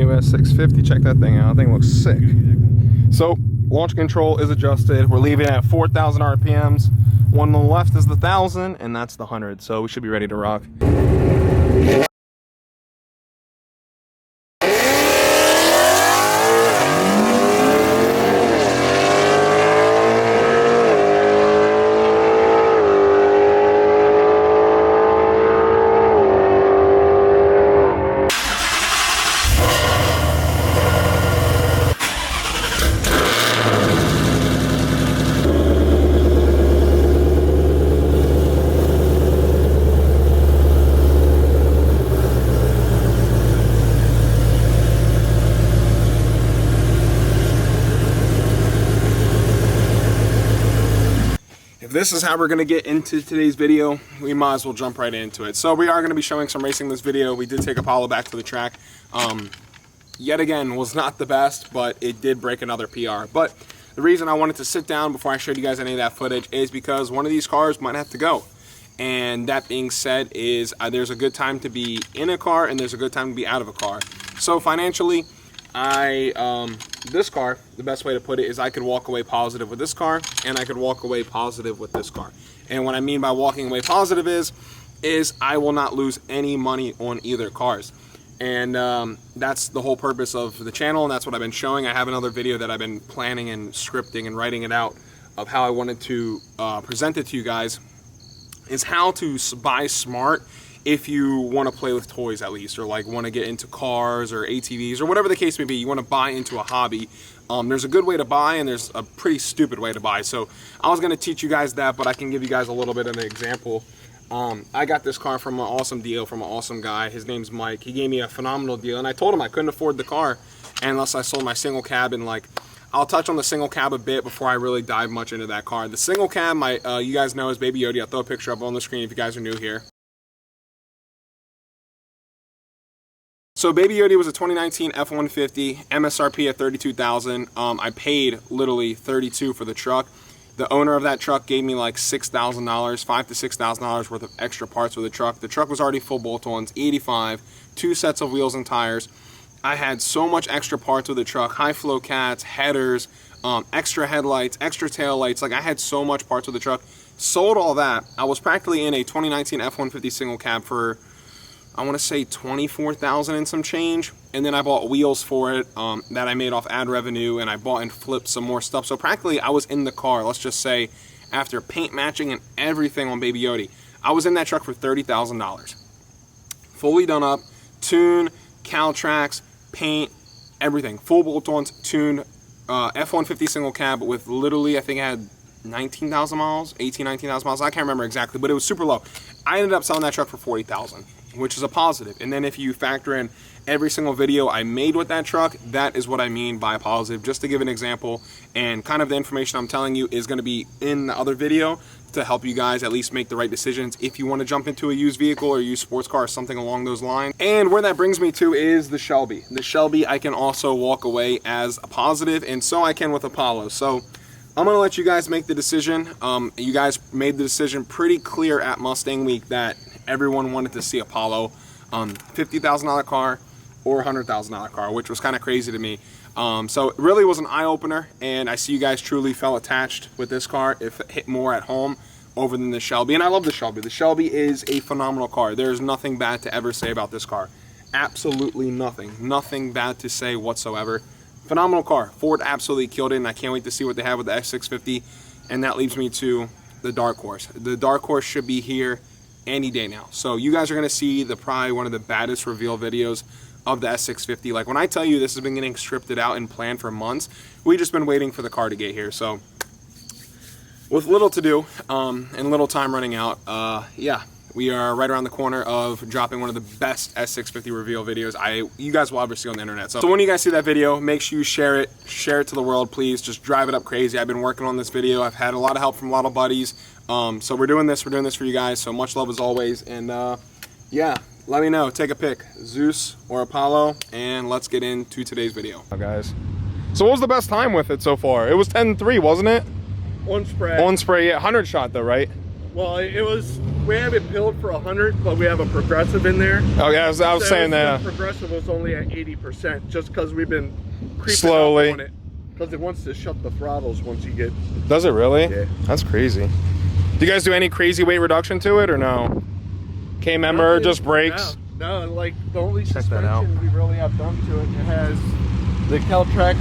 S650. Check that thing out. That thing looks sick. So launch control is adjusted. We're leaving at 4,000 RPMs. One on the left is the 1,000, and that's the 100. So we should be ready to rock. If this is how we're going to get into today's video, we might as well jump right into it. So we are going to be showing some racing in this video. We did take Apollo back to the track. Yet again, was not the best, but it did break another PR. But the reason I wanted to sit down before I showed you guys any of that footage is because one of these cars might have to go. And that being said is there's a good time to be in a car and there's a good time to be out of a car. So financially, this car, the best way to put it is I could walk away positive with this car and I could walk away positive with this car. And what I mean by walking away positive is I will not lose any money on either cars. And that's the whole purpose of the channel, and that's what I've been showing. I have another video that I've been planning and scripting and writing it out of how I wanted to present it to you guys, is how to buy smart if you want to play with toys at least, or like want to get into cars or ATVs or whatever the case may be. You want to buy into a hobby. There's a good way to buy and there's a pretty stupid way to buy. So I was going to teach you guys that, but I can give you guys a little bit of an example. I got this car from an awesome deal from an awesome guy. His name's Mike. He gave me a phenomenal deal, and I told him I couldn't afford the car unless I sold my single cab. And like, I'll touch on the single cab a bit before I really dive much into that car. The single cab, you guys know, is Baby Yodi. I'll throw a picture up on the screen if you guys are new here. So Baby Yodi was a 2019 F-150, MSRP at $32,000. I paid literally $32,000 for the truck. The owner of that truck gave me like $6,000, $5,000 to $6,000 worth of extra parts for the truck. The truck was already full bolt-ons, 85, 2 sets of wheels and tires. I had so much extra parts with the truck, high flow cats, headers, extra headlights, extra tail lights. Like, I had so much parts with the truck. Sold all that. I was practically in a 2019 F-150 single cab for, I want to say $24,000 and some change, and then I bought wheels for it that I made off ad revenue, and I bought and flipped some more stuff. So practically I was in the car, let's just say, after paint matching and everything on Baby Yodi, I was in that truck for $30,000. Fully done up, tune, cow tracks, paint, everything. Full bolt-ons, tuned, F-150 single cab with literally, I think I had 19,000 miles, 19,000 miles. I can't remember exactly, but it was super low. I ended up selling that truck for $40,000. Which is a positive. And then if you factor in every single video I made with that truck, that is what I mean by a positive. Just to give an example, and kind of the information I'm telling you is going to be in the other video to help you guys at least make the right decisions if you want to jump into a used vehicle or used sports car or something along those lines. And where that brings me to is the Shelby. The Shelby I can also walk away as a positive, and so I can with Apollo. So I'm going to let you guys make the decision. You guys made the decision pretty clear at Mustang Week that everyone wanted to see Apollo, $50,000 car or $100,000 car, which was kind of crazy to me. So it really was an eye-opener, and I see you guys truly felt attached with this car. It hit more at home over than the Shelby, and I love the Shelby. The Shelby is a phenomenal car. There's nothing bad to ever say about this car. Absolutely nothing. Nothing bad to say whatsoever. Phenomenal car. Ford absolutely killed it, and I can't wait to see what they have with the S650, and that leads me to the dark horse. The dark horse should be here any day now. So you guys are going to see probably one of the baddest reveal videos of the S650. Like, when I tell you this has been getting scripted out and planned for months, we've just been waiting for the car to get here. So with little to do and little time running out, yeah, we are right around the corner of dropping one of the best S650 reveal videos you guys will ever see on the internet. So when you guys see that video, make sure you share it to the world, please. Just drive it up crazy. I've been working on this video. I've had a lot of help from a lot of buddies. So we're doing this for you guys. So much love as always. And yeah, let me know. Take a pick, Zeus or Apollo, and let's get into today's video. Guys, so what was the best time with it so far? It was 10.3, wasn't it? On spray. On spray, yeah. 100 shot though, right? Well, it was we have it pilled for 100, but we have a progressive in there. Oh yeah, I was saying that. The progressive was only at 80%, just because we've been creeping slowly up on it. Because it wants to shut the throttles once you get. Does it really? Yeah. That's crazy. Do you guys do any crazy weight reduction to it or no? K-member, just brakes? No, like the only Check that out. suspension we really have done to it, it has the Caltrax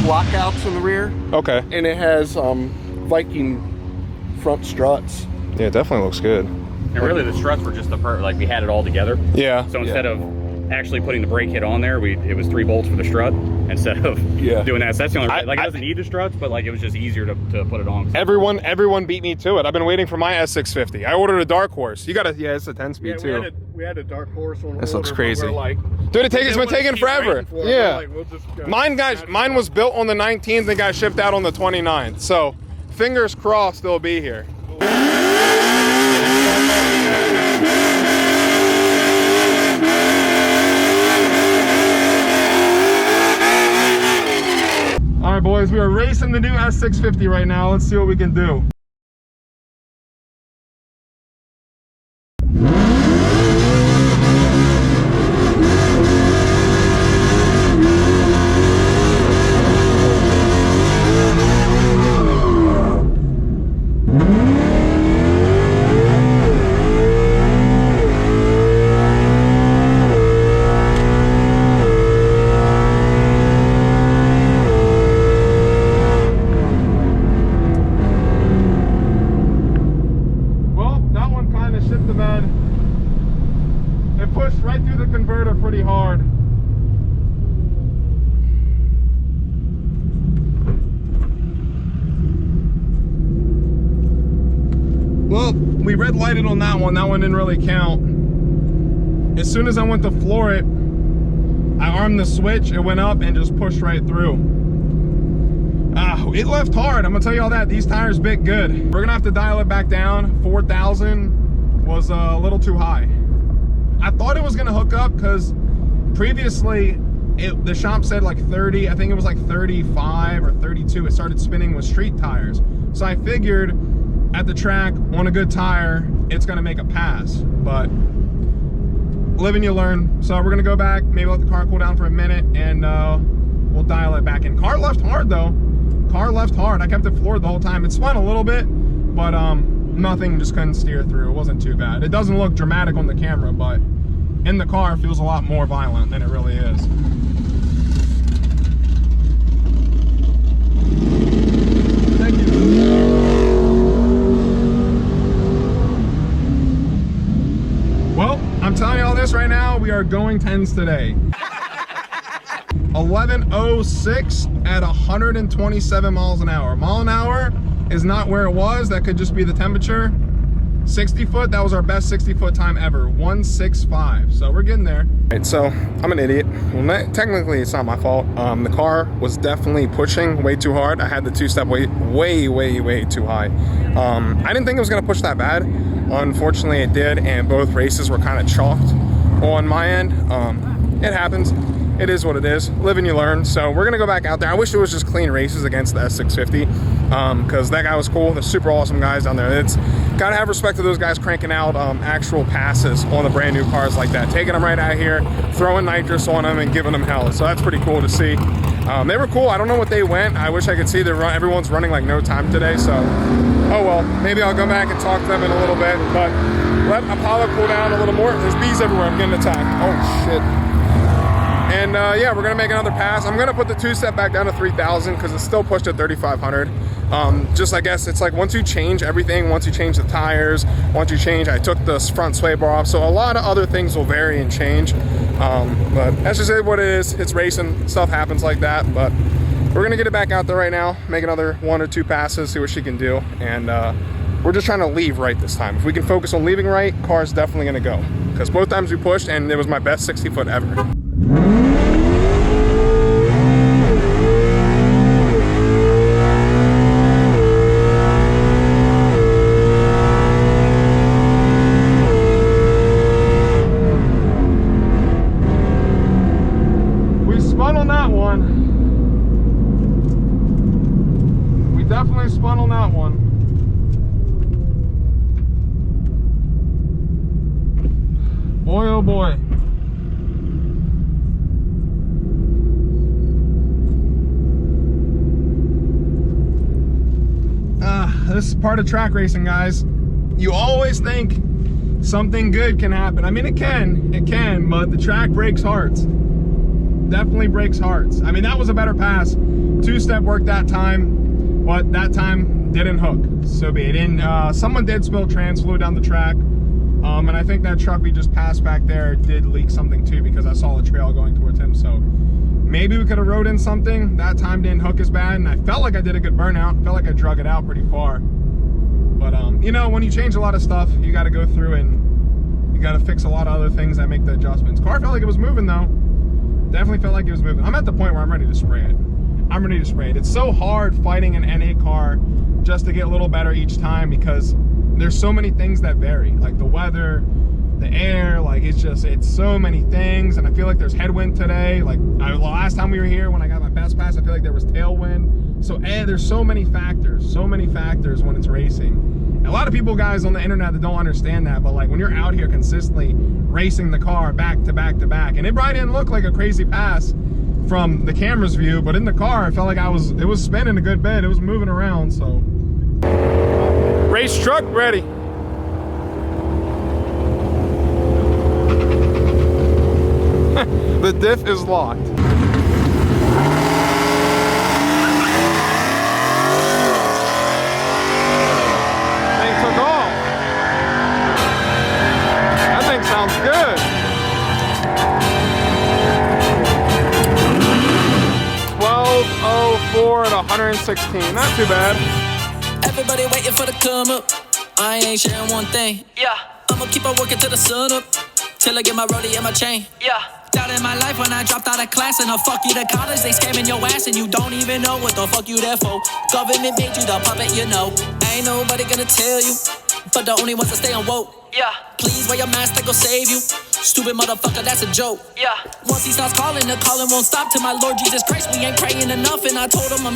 lockouts in the rear. Okay. And it has Viking front struts. Yeah, it definitely looks good. And really the struts were just the like we had it all together. Yeah. So instead of actually putting the brake kit on there, it was 3 bolts for the strut instead of doing that. So that's the only like it doesn't need the struts, but like it was just easier to put it on. Everyone beat me to it. I've been waiting for my S650. I ordered a Dark Horse. You gotta, it's a 10-speed too. We had a Dark Horse on. This looks crazy. Like, dude, it's been taking forever. Yeah. Like, we'll just Mine was built on the 19th and got shipped out on the 29th. So fingers crossed they'll be here. All right, boys, we are racing the new S650 right now. Let's see what we can do. Right through the converter pretty hard. Well, we red lighted on that one. That one didn't really count. As soon as I went to floor it, I armed the switch, it went up and just pushed right through. It left hard, I'm gonna tell you all that. These tires bit good. We're gonna have to dial it back down. 4,000 was a little too high. I thought it was gonna hook up because previously the shop said like 30, I think it was like 35 or 32. It started spinning with street tires. So I figured at the track on a good tire, it's gonna make a pass, but live and you learn. So we're gonna go back, maybe let the car cool down for a minute and we'll dial it back in. Car left hard though. Car left hard. I kept it floored the whole time. It spun a little bit, but nothing, just couldn't steer through. It wasn't too bad. It doesn't look dramatic on the camera, but in the car it feels a lot more violent than it really is. Thank you. Well, I'm telling you all this right now, we are going 10s today. 11:06 at 127 miles an hour. Mile an hour is not where it was. That could just be the temperature. 60 foot, that was our best 60 foot time ever, 165. So we're getting there. Right, so I'm an idiot. Well, technically it's not my fault. The car was definitely pushing way too hard. I had the two-step way too high. I didn't think it was gonna push that bad. Unfortunately it did, and both races were kind of chalked on my end. It happens. It is what it is. Live and you learn. So we're gonna go back out there. I wish it was just clean races against the S650, because that guy was cool. They're super awesome guys down there. It's gotta have respect to those guys cranking out actual passes on the brand new cars like that, taking them right out here, throwing nitrous on them and giving them hell. So that's pretty cool to see. They were cool. I don't know what they went. I wish I could see everyone's running like no time today. So oh well, maybe I'll go back and talk to them in a little bit, but let Apollo cool down a little more. There's bees everywhere. I'm getting attacked. Oh shit. And yeah, we're gonna make another pass. I'm gonna put the two-step back down to 3,000 because it's still pushed at 3,500. Just I guess it's like once you change everything, once you change the tires, once you change, I took the front sway bar off, so a lot of other things will vary and change. But that's just what it is. It's racing, stuff happens like that. But we're gonna get it back out there right now, make another 1 or 2 passes, see what she can do, and we're just trying to leave right this time. If we can focus on leaving right, car's definitely gonna go. Because both times we pushed, and it was my best 60 foot ever. We spun on that one. We definitely spun on that one. Boy, oh boy. This is part of track racing, guys. You always think something good can happen. I mean, it can, but the track breaks hearts. Definitely breaks hearts. I mean, that was a better pass. Two-step worked that time, but that time didn't hook. So be it. And someone did spill trans fluid down the track. And I think that truck we just passed back there did leak something too, because I saw the trail going towards him. So maybe we could have rode in something. That time didn't hook as bad, and I felt like I did a good burnout. Felt like I drug it out pretty far. But you know, when you change a lot of stuff, you got to go through and you got to fix a lot of other things that make the adjustments. Car felt like it was moving though. Definitely felt like it was moving. I'm at the point where I'm ready to spray it. I'm ready to spray it. It's so hard fighting an NA car just to get a little better each time, because there's so many things that vary, like the weather, the air, like it's so many things. And I feel like there's headwind today. Like last time we were here, when I got my fast pass, I feel like there was tailwind. So there's so many factors when it's racing. And a lot of people, guys, on the internet that don't understand that, but like when you're out here consistently racing the car back to back to back, and it probably didn't look like a crazy pass from the camera's view, but in the car, I felt like it was spinning a good bit. It was moving around, so. Race truck ready. The diff is locked. Thing took off. That thing sounds good. 12:04 at 116. Not too bad. Everybody waiting for the come up. I ain't sharing one thing. Yeah. I'ma keep on working till the sun up. Till I get my rollie and my chain. Yeah. Down in my life when I dropped out of class and fuck you to college, they scamming your ass and you don't even know what the fuck you there for. Government made you the puppet, you know. Ain't nobody gonna tell you, but the only ones that stay on woke. Yeah. Please wear your mask, that go save you. Stupid motherfucker, that's a joke. Yeah. Once he starts calling, the calling won't stop. To my Lord Jesus Christ, we ain't praying enough, and I told him I'm sorry.